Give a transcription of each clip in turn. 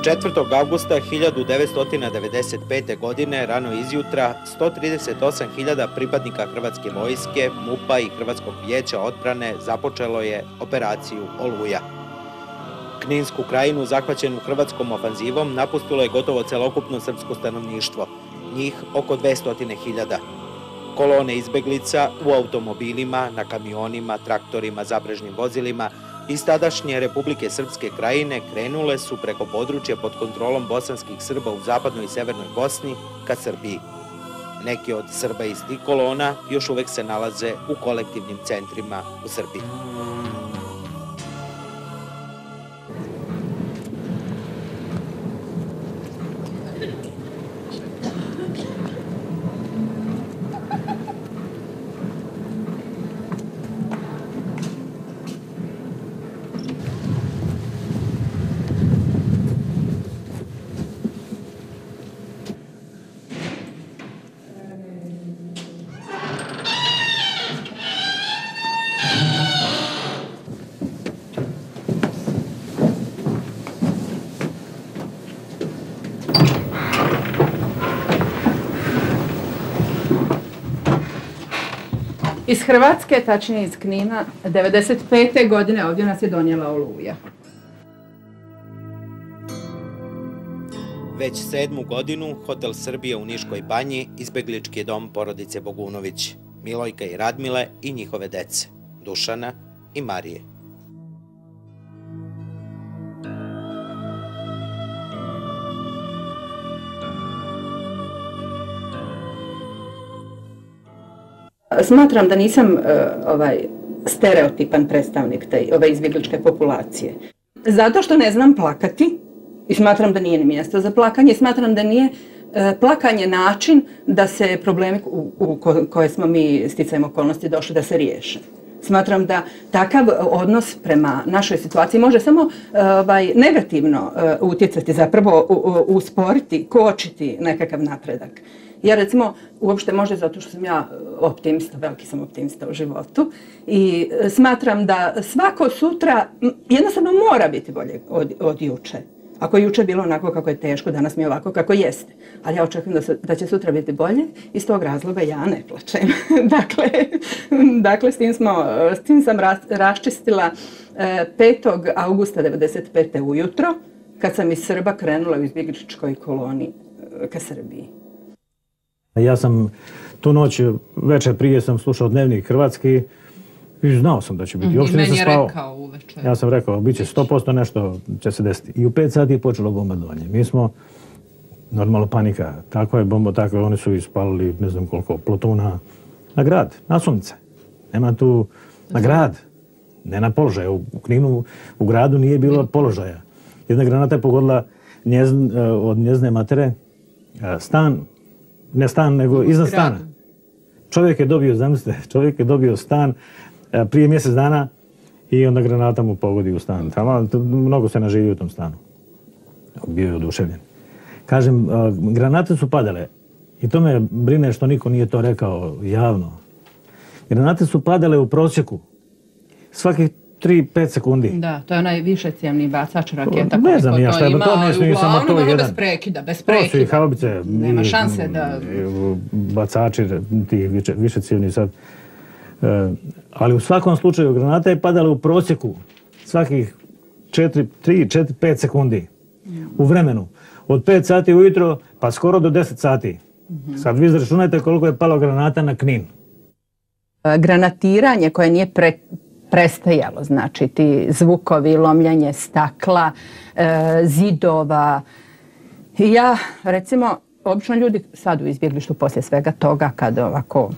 4. augusta 1995. godine rano izjutra 138.000 pripadnika Hrvatske vojske, MUP-a i Hrvatskog vijeća odbrane započelo je operaciju Oluja. Kninsku krajinu zahvaćenu hrvatskom ofanzivom napustilo je gotovo celokupno srpsko stanovništvo, njih oko 200.000. Kolone izbeglica u automobilima, na kamionima, traktorima, zaprežnim vozilima iz tadašnje Republike Srpske krajine krenule su preko područja pod kontrolom bosanskih Srba u zapadnoj i severnoj Bosni ka Srbiji. Neki od Srba iz tih kolona još uvek se nalaze u kolektivnim centrima u Srbiji. Iz Hrvatske, tačnije iz Knina, 1995. godine ovdje nas je donijela Oluja. Već 7. godinu Hotel Srbije u Niškoj banji izbeglički je dom porodice Bogunović, Milojka i Radmile i njihove dece, Dušana i Marije. Smatram da nisam stereotipan predstavnik ove izbjegličke populacije. Zato što ne znam plakati i smatram da nije ni mjesto za plakanje. Smatram da nije plakanje način da se problemi u koje smo mi sticajem okolnosti došli da se riješe. Smatram da takav odnos prema našoj situaciji može samo negativno utjecati, zapravo usporiti, kočiti nekakav napredak. Ja recimo, uopšte može zato što sam ja optimista, veliki sam optimista u životu i smatram da svako sutra jednostavno mora biti bolje od juče. Ako je juče bilo onako kako je teško, danas mi je ovako kako jeste. Ali ja očekujem da će sutra biti bolje i iz tog razloga ja ne plačem. Dakle, s tim sam raščistila 5. augusta 1995. ujutro, kad sam iz Srba krenula u izbjegličkoj koloni ka Srbiji. Ja sam tu noć, večer prije sam slušao Dnevnik hrvatski i znao sam da će biti. I meni je rekao uveče. Ja sam rekao, bit će 100% nešto će se desiti. I u 5 sati je počelo bombardovanje. Mi smo, normalno panika, takva je bomba, takva je, oni su ispalili ne znam koliko plotuna na grad, na sunce. Nema tu, na grad, ne na položaj. U Kninu, u gradu nije bilo položaja. Jedna granata je pogodila od njezine matere stan, ne stan, nego iznad stana. Čovjek je dobio, zamislite, čovjek je dobio stan prije mjesec dana i onda granata mu pogodi u stan. Tamo mnogo se naživi u tom stanu. Bio je oduševljen. Kažem, granate su padale i to me brine što niko nije to rekao javno. Granate su padale u prosjeku svakih 3-5 sekundi. Da, to je onaj višecjevni bacač raketa. Ne znam ja šta je, to ne samo to jedan. Bez prekida, bez prekida. To su i haubice. Nema šanse da... Bacači, ti višecjevni sad. Ali u svakom slučaju granata je padala u prosjeku svakih 3-4-5 sekundi u vremenu. Od 5 sati ujutro pa skoro do 10 sati. Sad vi izračunajte koliko je palo granata na Knin. Granatiranje koje nije prestajalo, znači ti zvukovi, lomljanje stakla, zidova. I ja, recimo, obično ljudi sad u izbjeglištu poslije svega toga kad ovako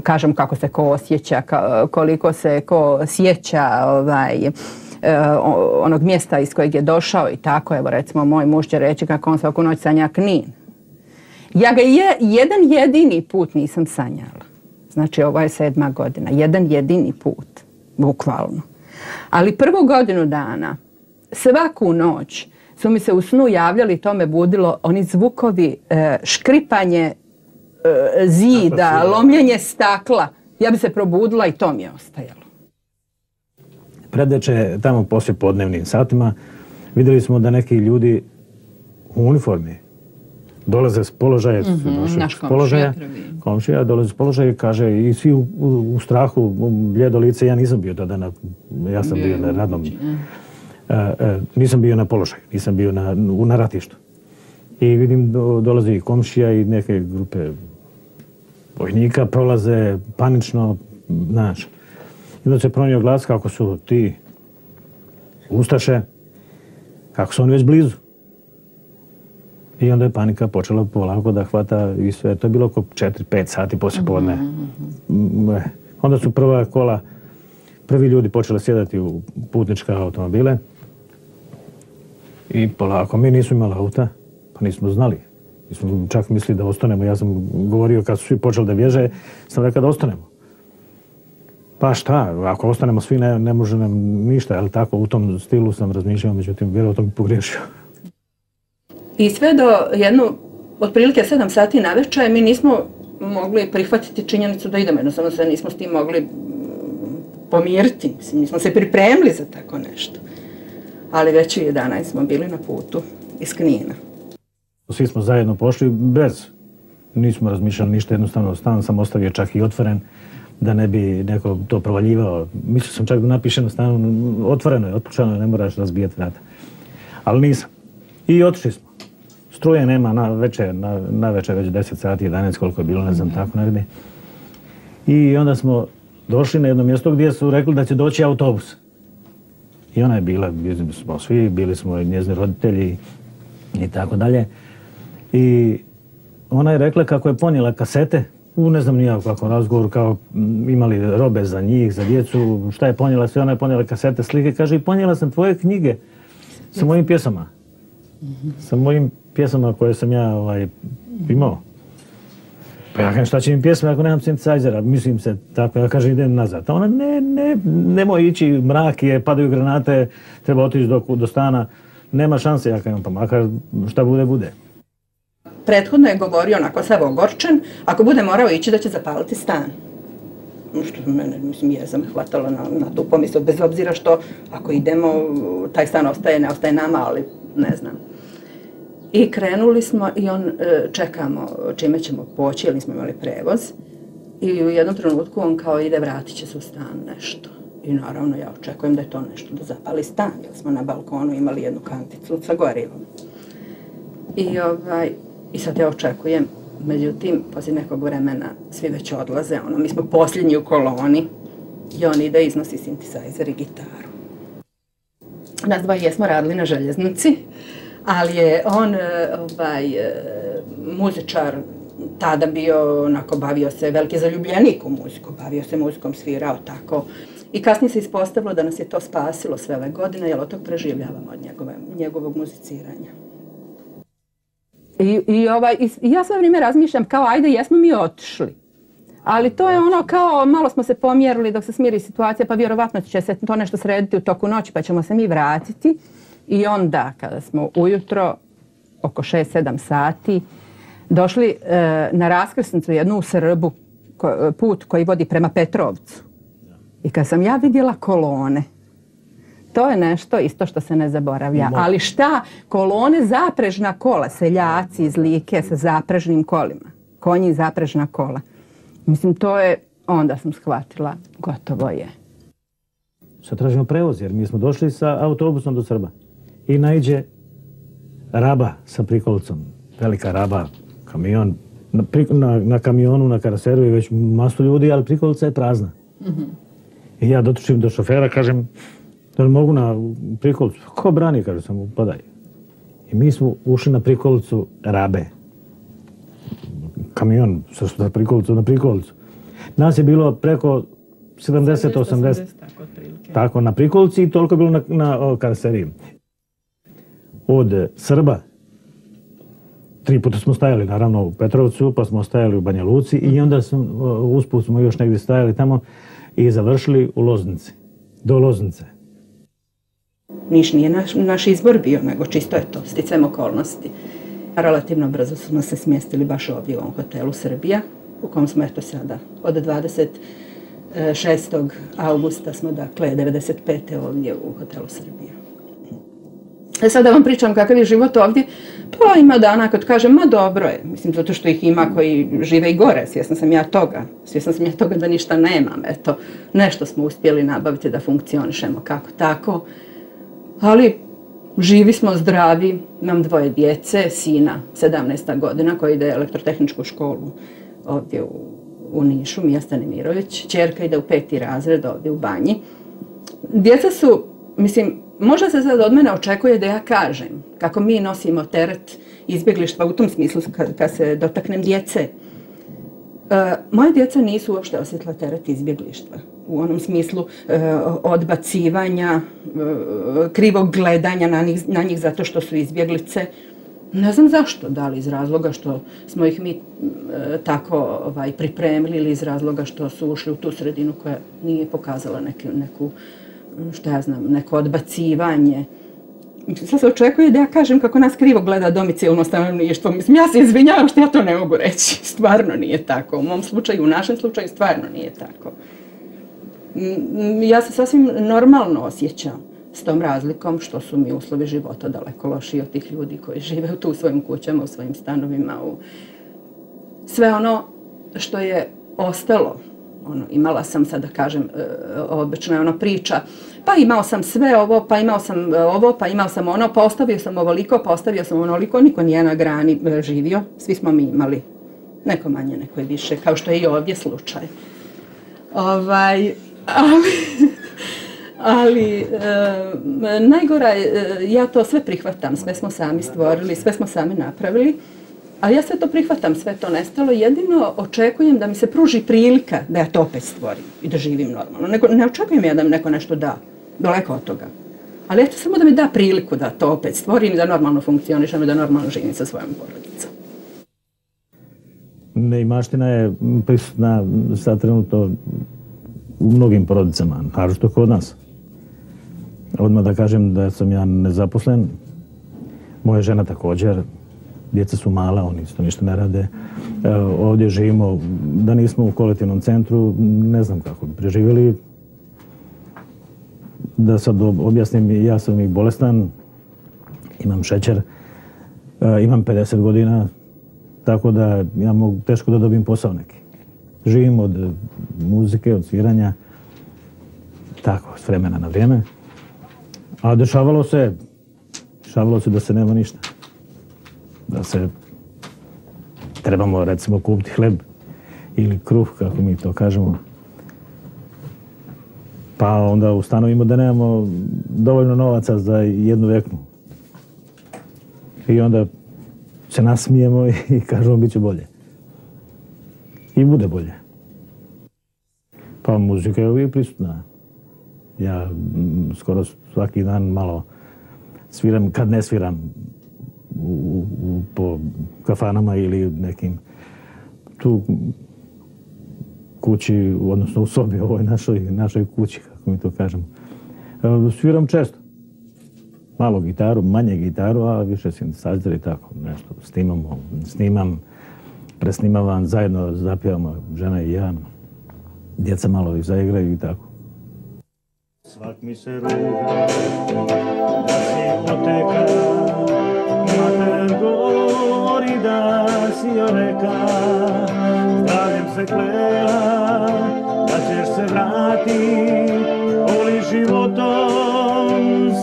kažem kako se ko osjeća, koliko se ko sjeća onog mjesta iz kojeg je došao i tako, evo recimo moj muž će reći kako on svaku noć sanja Knin. Ja ga jedan jedini put nisam sanjala. Znači ovo je 7. godina, jedan jedini put, bukvalno. Ali prvu godinu dana, svaku noć su mi se u snu javljali, to me budilo, oni zvukovi, škripanje zida, lomljenje stakla. Ja bi se probudila i to mi je ostajalo. Predeče, tamo poslije podnevnim satima, Vidjeli smo da neki ljudi u uniformi dolaze s položaja, komšija dolaze s položaja, kaže, i svi u strahu, bljedo lice, ja nisam bio tada, ja sam bio na radnom, nisam bio na položaju, nisam bio na ratištu. I vidim, dolaze i komšija i neke grupe vojnika, prolaze panično, znaš. I onda se pronio glas kako su ti ustaše, kako su oni već blizu. I onda je panika počela polako da hvata i sve. To je bilo oko 4-5 sati poslije podne. Onda su prva kola, prvi ljudi počeli sjedati u putničke automobile. I polako, mi nismo imali auta, pa nismo znali. Mi smo čak mislili da ostanemo. Ja sam govorio kad su svi počeli da bježe, sam rekao da ostanemo. Pa šta, ako ostanemo svi ne može nam ništa, ali tako u tom stilu sam razmišljao, međutim vjerojatno bi pogriješio. I sve do otprilike 7 sati navečer mi nismo mogli prihvatiti činjenicu da idemo, jednostavno se nismo s tim mogli pomiriti, nismo se pripremili za tako nešto. Ali već u 11 smo bili na putu iz Knina. Svi smo zajedno pošli nismo razmišljali ništa, jednostavno stan sam ostavio čak i otvoren, da ne bi neko to provaljivao. Mislio sam čak da napišem na stanu, otvoreno je, otključano je, ne moraš razbijati vrata. Ali nisam. I otišli smo. Struje nema na večer već 10 sati, 11 koliko je bilo, ne znam tako negdje. I onda smo došli na jedno mjesto gdje su rekli da će doći autobus. I ona je bila, bili smo svi, bili smo i njezini roditelji i tako dalje. I ona je rekla kako je ponijela kasete, ne znam nijako kako razgovor, kao imali robe za njih, za djecu, šta je ponijela sve, ona je ponijela kasete, slike, kaže i ponijela sam tvoje knjige sa mojim pjesama. Sa mojim pjesama koje sam ja imao. Pa ja kažem šta će mi pjesme ako nemam synthesizera, mislim se tako, ja kažem idem nazad. A ona nemoj ići, mrak je, padaju granate, treba otići do stana, nema šanse, ja kažem pa makar šta bude, bude. Prethodno je govorio onako sav ogorčen, ako bude morao ići da će zapaliti stan. Što mene, mislim, jeza me hvatalo na tu pomislu, bez obzira što ako idemo, taj stan ne ostaje nama, ali ne znam. I krenuli smo i čekamo čime ćemo poći, jer nismo imali prevoz. I u jednom trenutku on kao ide, vratit će se u stan nešto. I naravno ja očekujem da je to nešto da zapali stan, jer smo na balkonu imali jednu kanticu sa gorivom. I sad ja očekujem, međutim, poslije nekog vremena svi već odlaze, mi smo posljednji u koloni i on ide iznosi synthesizer i gitaru. Nas dvoje jesmo radili na željeznici, ali je on muzičar tada bio, onako bavio se, veliki zaljubljenik u muziku, bavio se muzikom, svirao tako. I kasnije se ispostavilo da nas je to spasilo sve ove godine, jer od tog preživljavamo od njegovog muziciranja. I ja sve vrijeme razmišljam kao ajde jesmo mi otišli. Ali to je ono kao malo smo se pomjerili dok se smiri situacija pa vjerovatno će se to nešto srediti u toku noći pa ćemo se mi vratiti. I onda kada smo ujutro oko 6-7 sati došli na raskrsnicu jednu u Srbu, put koji vodi prema Petrovcu. I kad sam ja vidjela kolone, to je nešto isto što se ne zaboravlja. Ali šta? Kolone, zaprežna kola, seljaci iz Like sa zaprežnim kolima. Konji i zaprežna kola. Mislim, to je, onda sam shvatila, gotovo je. Sad tražimo prevoz, jer mi smo došli sa autobusom do Srba. I naiđe raba sa prikolicom. Velika raba, kamion. Na kamionu, na karaseru je već masu ljudi, ali prikolica je prazna. I ja dotučim do šofera, kažem, da li mogu na prikolicu? Ko brani, kaže sam, upadaj. I mi smo ušli na prikolicu rabe. Kamion sa prikolicu na prikolicu. Nas je bilo preko 70-80. Tako, na prikolici i toliko je bilo na karaseriji. Od Srba 3 puta smo stajali, naravno, u Petrovcu, pa smo stajali u Banja Luci i onda usput smo još negdje stajali tamo i završili u Loznici. Do Loznice. Niš nije naš izbor bio, nego čisto je to, sticajem okolnosti. Relativno brzo smo se smjestili baš ovdje u ovom hotelu Srbija, u kom smo eto sada od 26. augusta smo, dakle, 95. ovdje u hotelu Srbija. Sad da vam pričam kakav je život ovdje, pa ima dana kad kažem, ma dobro je, mislim, zato što ih ima koji žive i gore, svjesna sam ja toga da ništa nemam, eto, nešto smo uspjeli nabaviti da funkcionišemo kako tako, ali živi smo, zdravi, imam 2 djece, sina, 17. godina, koji ide elektrotehničku školu ovdje u Nišu, Mija Stanimirović, ćerka ide u 5. razred ovdje u Banji. Djeca su, mislim, možda se sad od mene očekuje da ja kažem kako mi nosimo teret izbjeglištva u tom smislu kad se dotaknem djece. Moje djeca nisu uopšte osjetila teret izbjeglištva u onom smislu odbacivanja, krivog gledanja na njih zato što su izbjeglice. Ne znam zašto, da li iz razloga što smo ih mi tako pripremili ili iz razloga što su ušli u tu sredinu koja nije pokazala neku što ja znam, neko odbacivanje. Sad se očekuje da ja kažem kako nas krivo gleda domicilno stanovništvo. Mislim, ja se izvinjavam što ja to ne mogu reći. Stvarno nije tako. U mom slučaju, u našem slučaju, stvarno nije tako. Ja se sasvim normalno osjećam s tom razlikom što su mi uslovi života daleko lošiji od tih ljudi koji žive tu u svojim kućama, u svojim stanovima. Sve ono što je ostalo, imala sam, sad da kažem, obično je priča, pa imao sam sve ovo, pa imao sam ovo, pa imao sam ono, pa ostavio sam ovoliko, pa ostavio sam onoliko, niko nije na grani živio, svi smo mi imali, neko manje, neko više, kao što je i ovdje slučaj. Ali najgora je, ja to sve prihvatam, sve smo sami stvorili, sve smo sami napravili, ali ja sve to prihvatam, sve to nestalo, jedino očekujem da mi se pruži prilika da ja to opet stvorim i da živim normalno. Ne očekujem ja da mi neko nešto da, daleko od toga. Ali eto samo da mi da priliku da to opet stvorim i da normalno funkcionišem i da normalno živim sa svojom porodicom. Neimaština je prisutna sad trenutno u mnogim porodicama, naročito kod nas. Odmah da kažem da sam ja nezaposlen, moja žena također, djeca su mala, oni isto ništa ne rade. Ovdje živimo, da nismo u kolektivnom centru, ne znam kako bi preživjeli. Da sad objasnim, ja sam i bolestan, imam šećer, imam 50 godina, tako da ja mogu teško da dobijem posao neki. Živim od muzike, od sviranja, tako, s vremena na vrijeme. A dešavalo se da se nema ništa. Da se trebamo, recimo, kupiti hleb ili kruh, kako mi to kažemo. Pa onda ustanovimo da nemamo dovoljno novaca za jednu veknu. I onda se nasmijemo i kažemo bit će bolje. I bude bolje. Pa muzika je uvijek prisutna. Ja skoro svaki dan malo sviram, kad ne sviram po kafanama ili nekim tu kući, odnosno u sobi, ovoj našoj kući, kako mi to kažemo. Sviram često. Malo gitaru, manje gitaru, a više sintesajzer i tako nešto. Snimam, presnimavam, zajedno zapjevamo, žena i ja. Djeca malo ih zaigraju i tako. Svak mi se ruga, da si oteka, mater govori da si joj reka, zdravljem se klela, da ćeš se vrati, voli životom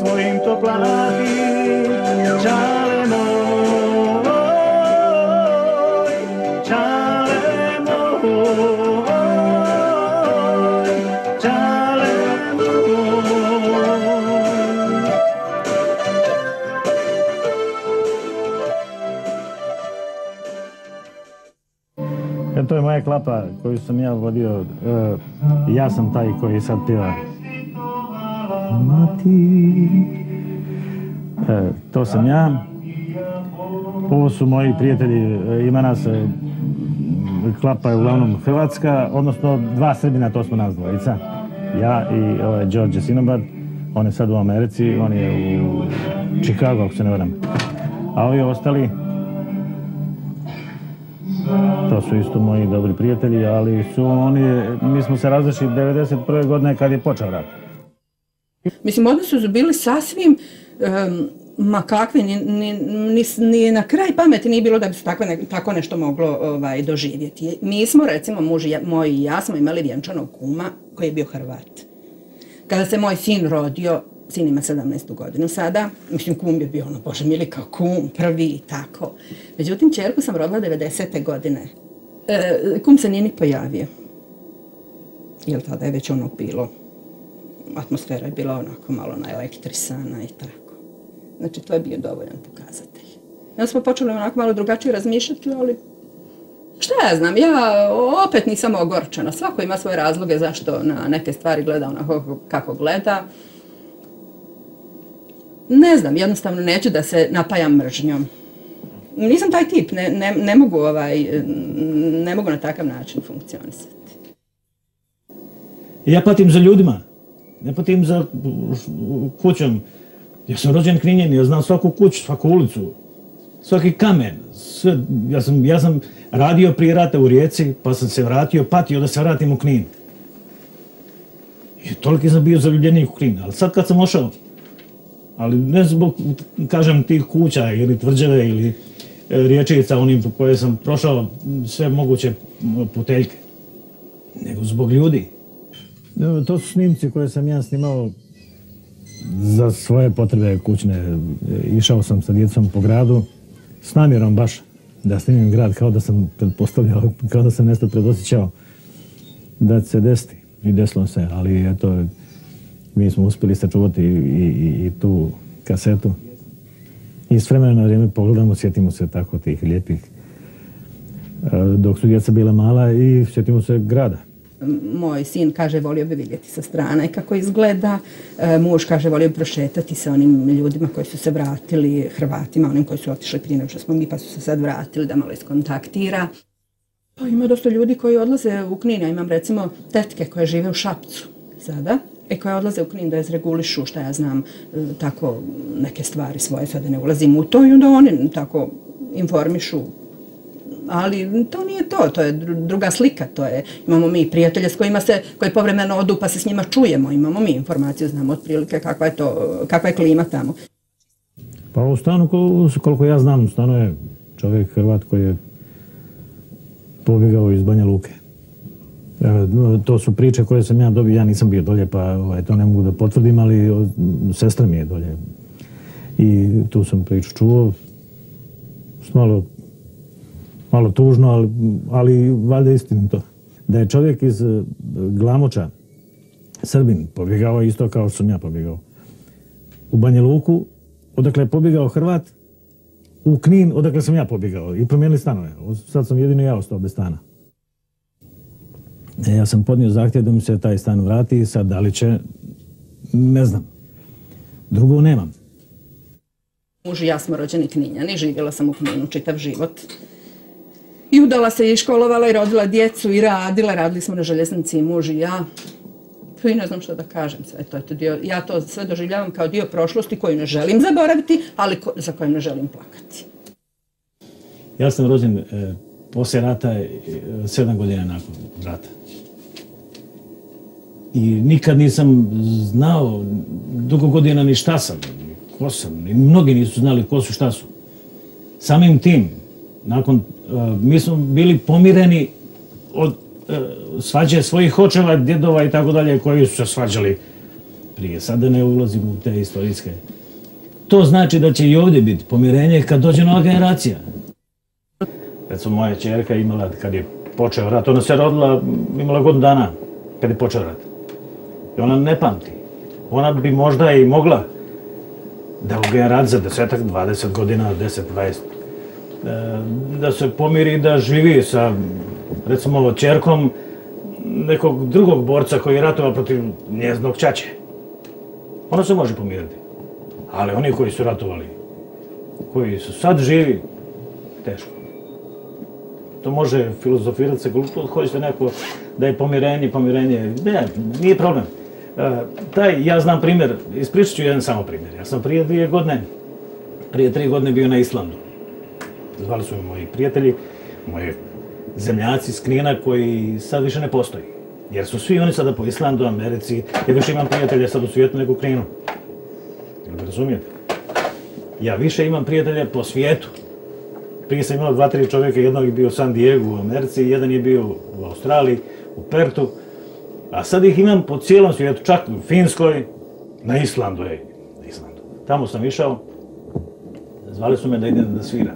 svojim to plati, čale moj, čale moj, čale moj. To je moja klapa koju sam ja vodio. Ja sam taj koji sad pjeva. Mati. To sam ja. Ovo su moji prijatelji. Ima nas, klapa je uglavnom hrvatska, odnosno 2 Srbina, to smo nas dvojica. Ja i ovaj Đorđe Sinobad. On je sad u Americi, on je u Chicago, ako se ne varam. A ovi ostali, to su isto moji dobri prijatelji, ali su oni, mi smo se razišli 1991. godine kad je počeo rat. Mislim, odnosi su bili sasvim Ma kakvi, ni na kraj pameti nije bilo da bi se tako nešto moglo doživjeti. Mi smo, recimo, moj i ja smo imali vjenčanog kuma koji je bio Hrvat. Kada se moj sin rodio, sin ima 17. godinu sada, mislim, kum je bio bože mili, kao kum, prvi i tako. Međutim, ćerku sam rodila 90. godine. Kum se nije ni pojavio. Jer tada je već bilo, atmosfera je bila onako malo naelektrisana i tako. Znači, to je bio dovoljan pokazatelj. Onda smo počeli onako malo drugačije razmišljati, ali šta ja znam, ja opet nisam ogorčena. Svako ima svoje razloge zašto na neke stvari gleda onako kako gleda. Ne znam, jednostavno neću da se napajam mržnjom. Nisam taj tip, ne mogu na takav način funkcionisati. Ja patim za ljudima, ne patim za kućom. Ja sam rođen Kninjen, ja znam svaku kuću, svaku ulicu, svaki kamen. Sve. Ja sam radio prije rata u Rijeci, pa sam se vratio, patio da se vratim u Knin. I toliki sam bio zaljubljenik u Knin, ali sad kad sam ošao, ali ne zbog, kažem, tih kuća ili tvrđave ili riječica onim po koje sam prošao sve moguće puteljke, nego zbog ljudi. To su snimci koje sam ja snimao za svoje potrebe kućne. Išao sam sa djecom po gradu s namjerom baš da snimim grad, kao da sam pretpostavljao, kao da sam nešto predosjećao da će se desiti. I desilo se, ali eto, mi smo uspjeli sačuvati i tu kasetu. I s vremena na vrijeme pogledamo, sjetimo se tako tih lijepih, dok su djeca bila mala, i sjetimo se grada. Moj sin kaže volio bi vidjeti sa strane kako izgleda, muž kaže volio bi prošetati sa onim ljudima koji su se vratili, Hrvatima, onim koji su otišli prije nego što smo mi, pa su se sad vratili, da malo iskontaktira. Pa ima dosta ljudi koji odlaze u Knin, ja imam recimo tetke koje žive u Šapcu sada, koje odlaze u Knin da izregulišu, šta ja znam, tako neke stvari svoje, sada ne ulazim u to, i onda oni tako informišu. Ali to nije to je druga slika, imamo mi prijatelje s koji povremeno odu pa se s njima čujemo, imamo mi informaciju, znamo otprilike kakva je klima tamo. Pa u stanu, koliko ja znam, u stanu je čovjek Hrvat koji je pobjegao iz Banja Luke. To su priče koje sam ja dobio, ja nisam bio dolje, pa to ne mogu da potvrdim, ali sestra mi je dolje. I tu sam priču čuo, malo tužno, ali valjda istinito. Da je čovjek iz Glamoča, Srbin, pobjegao isto kao što sam ja pobjegao. U Banja Luku, odakle je pobjegao Hrvat, u Knin, odakle sam ja pobjegao, i promijenili stanove. Sad sam jedino ja ostao bez stana. Ja sam podnio zahtjev da mi se taj stan vrati, i sad da li će, ne znam. Drugo nemam. Muž i ja smo rođeni Kninjani, živjela sam u Kninu čitav život. I udala se i školovala i rodila djecu i radili smo na željeznici i muž i ja. I ne znam što da kažem, ja to sve doživljavam kao dio prošlosti koju ne želim zaboraviti, ali za koju ne želim plakati. Ja sam rođen poslije rata, 7 godina nakon rata. I nikad nisam znao dugo godina ni šta sam, ni ko sam, ni mnogi nisu znali ko su, šta su. Samim tim, mi smo bili pomireni od svađe svojih očeva, djedova i tako dalje, koji su se svađali prije. Sad da ne ulazim u te istorijske. To znači da će i ovdje biti pomirenje kad dođe nova generacija. Recimo, moja ćerka imala, kad je počeo rat, ona se rodila, imala godinu dana kad je počeo rat. I ona ne pamti. Ona bi možda i mogla da ugaja rat za 10, 20 godina, 10, 20. Da se pomiri, da živi sa, recimo, ćerkom nekog drugog borca koji je ratovao protiv njeznog ćaće. Ona se može pomiriti. Ali oni koji su ratovali, koji su sad živi, teško. To može filozofirati se koliko hoćete neko da je pomirenje. Ne, nije problem. Ja znam primjer, ispričat ću jedan samo primjer. Ja sam prije 3 godine bio na Islandu. Zvali su me moji prijatelji, moji zemljaci iz Knina koji sad više ne postoji. Jer su svi oni sada po Islandu, Americi, jer više imam prijatelja sad u svijetu nego u Kninu. Jel me razumijete? Ja više imam prijatelja po svijetu. Prije sam imao 2-3 čovjeka, jednog je bio u San Diego u Americi, jedan je bio u Australiji, u Pertu. A sad ih imam po cijelom svijetu, čak u Finskoj, na Islandu. Tamo sam išao, zvali su me da idem da sviram.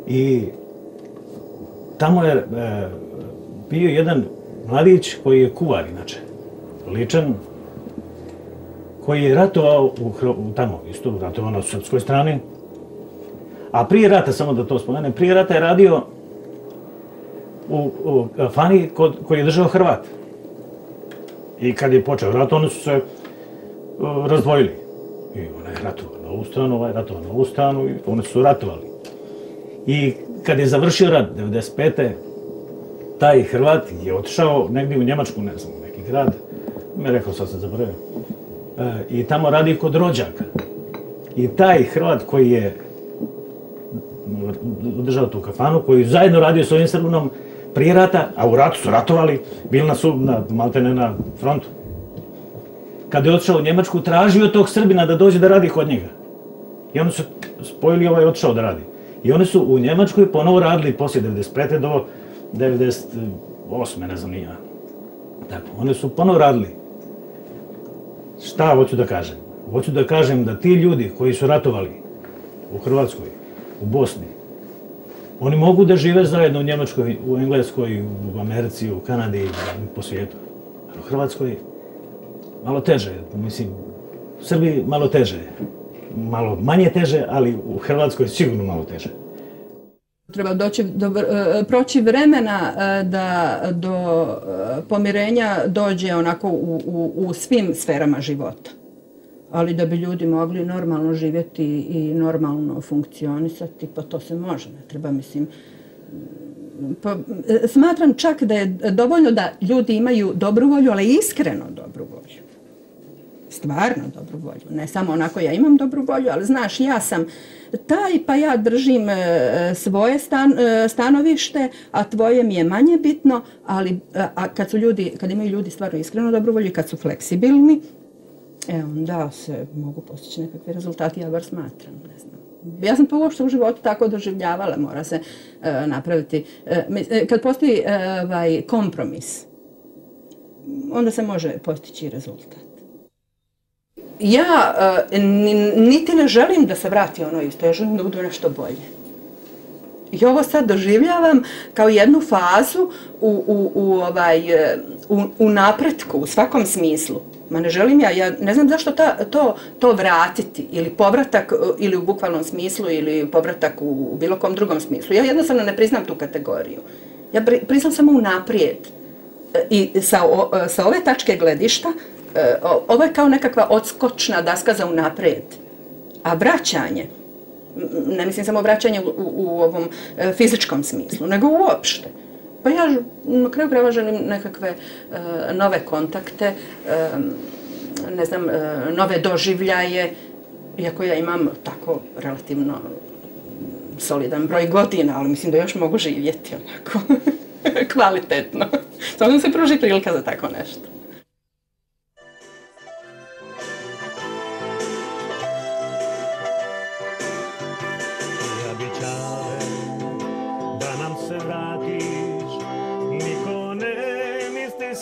I tamo je bio jedan mladić koji je kuvar inače, ličan, koji je ratovao tamo, isto ratovao na srpskoj strani. A prije rata, samo da to spomenem, prije rata je radio u kafani koji je držao Hrvat. I kad je počeo rat, oni su se razdvojili. I ona je ratovao na ovu stranu, ovaj je ratovao na ovu stranu i oni su ratovali. I kad je završio rat, 1995. taj Hrvat je otišao negdje u Njemačku, ne znam, neki grad, mi je rekao, sad sam zaboravio, i tamo radi kod rođaka. I taj Hrvat koji je držao tu kafanu, koji zajedno radio s ovim Srbinom prije rata, a u ratu su ratovali, bili maltene na frontu. Kad je otišao u Njemačku, tražio tog Srbina da dođe da radi kod njega. I oni su spojili, ovaj otišao da radi. I oni su u Njemačkoj ponovo radili poslije 1995. do 1998. ne znam ni ja. Tako, oni su ponovo radili. Šta hoću da kažem? Hoću da kažem da ti ljudi koji su ratovali u Hrvatskoj, u Bosni, oni mogu da žive zajedno u Njemačkoj, u Engleskoj, u Americi, u Kanadi, po svijetu. Ali u Hrvatskoj malo teže, mislim, u Srbiji malo teže. Malo manje teže, ali u Hrvatskoj sigurno malo teže. Treba proći vremena da do pomirenja dođe onako u svim sferama života. Ali da bi ljudi mogli normalno živjeti i normalno funkcionisati, pa to se može. Ne treba, mislim, smatram čak da je dovoljno da ljudi imaju dobru volju, ali iskreno dobru volju. Stvarno dobru volju. Ne samo onako ja imam dobru volju, ali znaš, ja sam taj, pa ja držim svoje stanovište, a tvoje mi je manje bitno, ali kad imaju ljudi stvarno iskreno dobru volju i kad su fleksibilni, onda se mogu postići nekakvi rezultati, ja bar smatram, ne znam. Ja sam to uopšte u životu tako doživljavala, mora se napraviti. Kad postoji kompromis, onda se može postići rezultat. Ja niti ne želim da se vrati ono isto, ja želim da bude nešto bolje. I ovo sad doživljavam kao jednu fazu u napretku, u svakom smislu. Ma ne želim ja ne znam zašto to vratiti, ili povratak, ili u bukvalnom smislu, ili povratak u bilo kom drugom smislu. Ja jednostavno ne priznam tu kategoriju. Ja priznam samo unaprijed. I sa ove tačke gledišta, ovo je kao nekakva odskočna daska za unaprijed. A vraćanje, ne mislim samo vraćanje u ovom fizičkom smislu, nego uopšte. Pa ja na kraju krajeva želim nekakve nove kontakte, ne znam, nove doživljaje, iako ja imam tako relativno solidan broj godina, ali mislim da još mogu živjeti onako kvalitetno. Samo da se pruži prilika za tako nešto.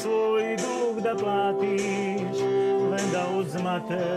Svoj dug da platiš, venda uzmate